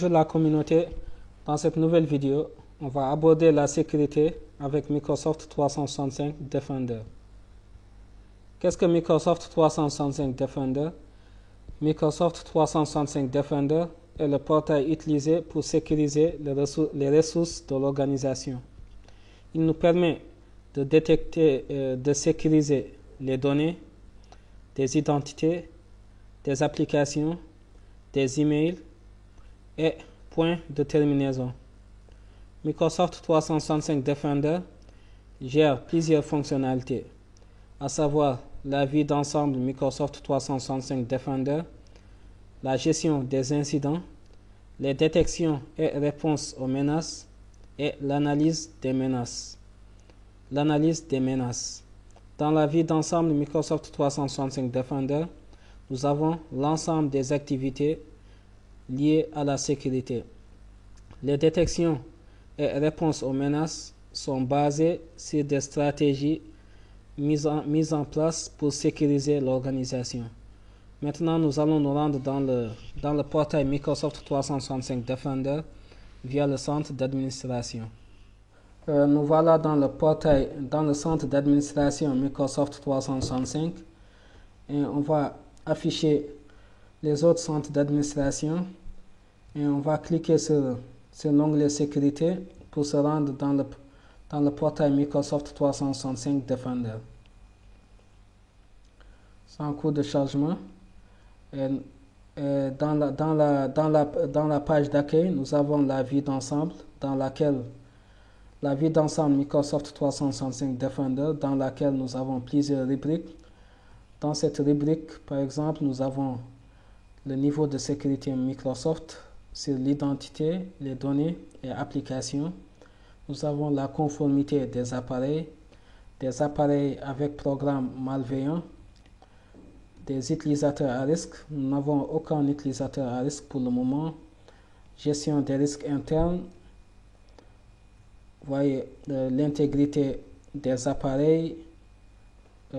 Bonjour la communauté, dans cette nouvelle vidéo, on va aborder la sécurité avec Microsoft 365 Defender. Qu'est-ce que Microsoft 365 Defender? Microsoft 365 Defender est le portail utilisé pour sécuriser les ressources de l'organisation. Il nous permet de détecter, de sécuriser les données, des identités, des applications, des emails et points de terminaison. Microsoft 365 Defender gère plusieurs fonctionnalités, à savoir la vue d'ensemble Microsoft 365 Defender, la gestion des incidents, les détections et réponses aux menaces et l'analyse des menaces. Dans la vue d'ensemble Microsoft 365 Defender, nous avons l'ensemble des activités liées à la sécurité. Les détections et réponses aux menaces sont basées sur des stratégies mises en place pour sécuriser l'organisation. Maintenant, nous allons nous rendre dans le portail Microsoft 365 Defender via le centre d'administration. Nous voilà dans le centre d'administration Microsoft 365 et on va afficher les autres centres d'administration et on va cliquer sur l'onglet sécurité pour se rendre dans le portail Microsoft 365 Defender. C'est en cours de chargement. Dans la page d'accueil, nous avons la vue d'ensemble Microsoft 365 Defender, dans laquelle nous avons plusieurs rubriques. Dans cette rubrique, par exemple, nous avons le niveau de sécurité Microsoft sur l'identité, les données et applications. Nous avons la conformité des appareils avec programmes malveillants, des utilisateurs à risque. Nous n'avons aucun utilisateur à risque pour le moment. Gestion des risques internes. Vous voyez l'intégrité des appareils,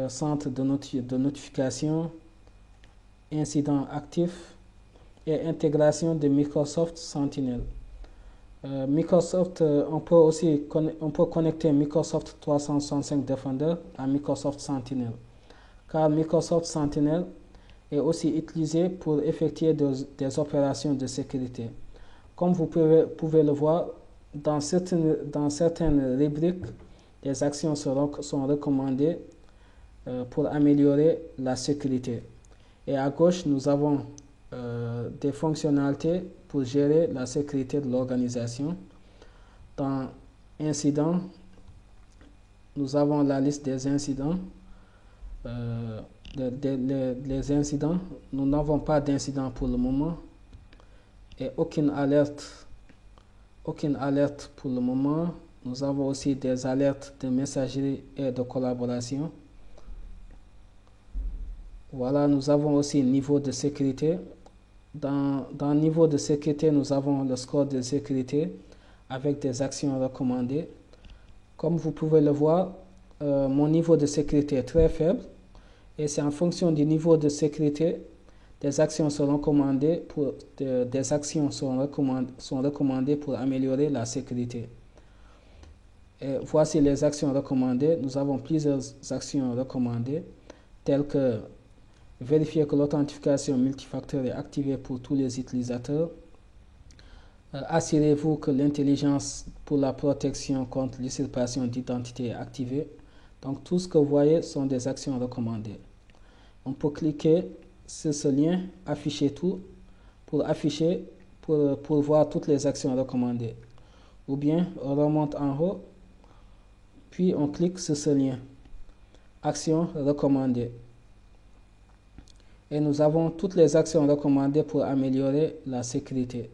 centre de notification, incidents actifs et intégration de Microsoft Sentinel. On peut connecter Microsoft 365 Defender à Microsoft Sentinel, car Microsoft Sentinel est aussi utilisé pour effectuer des opérations de sécurité. Comme vous pouvez le voir, dans certaines rubriques, des actions sont recommandées pour améliorer la sécurité. Et à gauche, nous avons des fonctionnalités pour gérer la sécurité de l'organisation. Dans Incidents, nous avons la liste des incidents. Les incidents, nous n'avons pas d'incidents pour le moment et aucune alerte pour le moment. Nous avons aussi des alertes de messagerie et de collaboration. Voilà, nous avons aussi niveau de sécurité. Dans niveau de sécurité, nous avons le score de sécurité avec des actions recommandées. Comme vous pouvez le voir, mon niveau de sécurité est très faible et c'est en fonction du niveau de sécurité, des actions sont recommandées pour améliorer la sécurité. Et voici les actions recommandées. Nous avons plusieurs actions recommandées, telles que vérifier que l'authentification multifacteur est activée pour tous les utilisateurs. Assurez-vous que l'intelligence pour la protection contre l'usurpation d'identité est activée. Donc tout ce que vous voyez sont des actions recommandées. On peut cliquer sur ce lien, afficher tout, pour voir toutes les actions recommandées. Ou bien on remonte en haut, puis on clique sur ce lien, actions recommandées. Et nous avons toutes les actions recommandées pour améliorer la sécurité.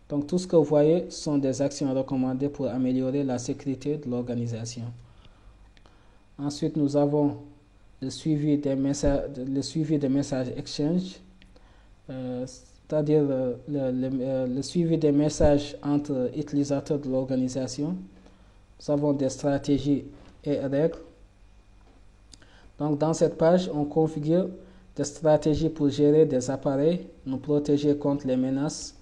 Donc tout ce que vous voyez sont des actions recommandées pour améliorer la sécurité de l'organisation. Ensuite, nous avons le suivi des messages Exchange, c'est-à-dire le suivi des messages entre utilisateurs de l'organisation. Nous avons des stratégies et règles. Donc dans cette page, on configure des stratégies pour gérer des appareils, nous protéger contre les menaces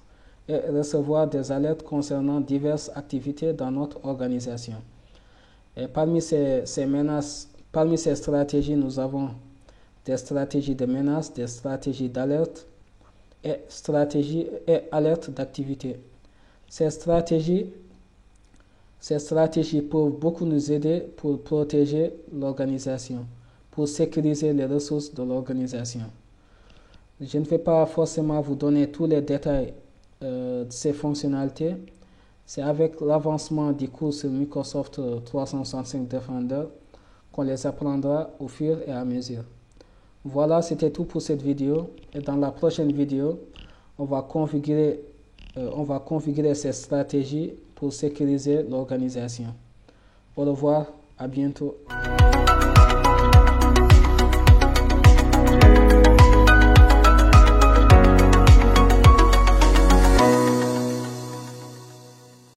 et recevoir des alertes concernant diverses activités dans notre organisation. Et parmi ces stratégies, nous avons des stratégies de menaces, des stratégies d'alerte et alertes d'activité. Ces stratégies peuvent beaucoup nous aider pour protéger l'organisation, pour sécuriser les ressources de l'organisation. Je ne vais pas forcément vous donner tous les détails de ces fonctionnalités. C'est avec l'avancement du cours sur Microsoft 365 Defender qu'on les apprendra au fur et à mesure. Voilà, c'était tout pour cette vidéo. Et dans la prochaine vidéo, on va configurer ces stratégies pour sécuriser l'organisation. Au revoir, à bientôt.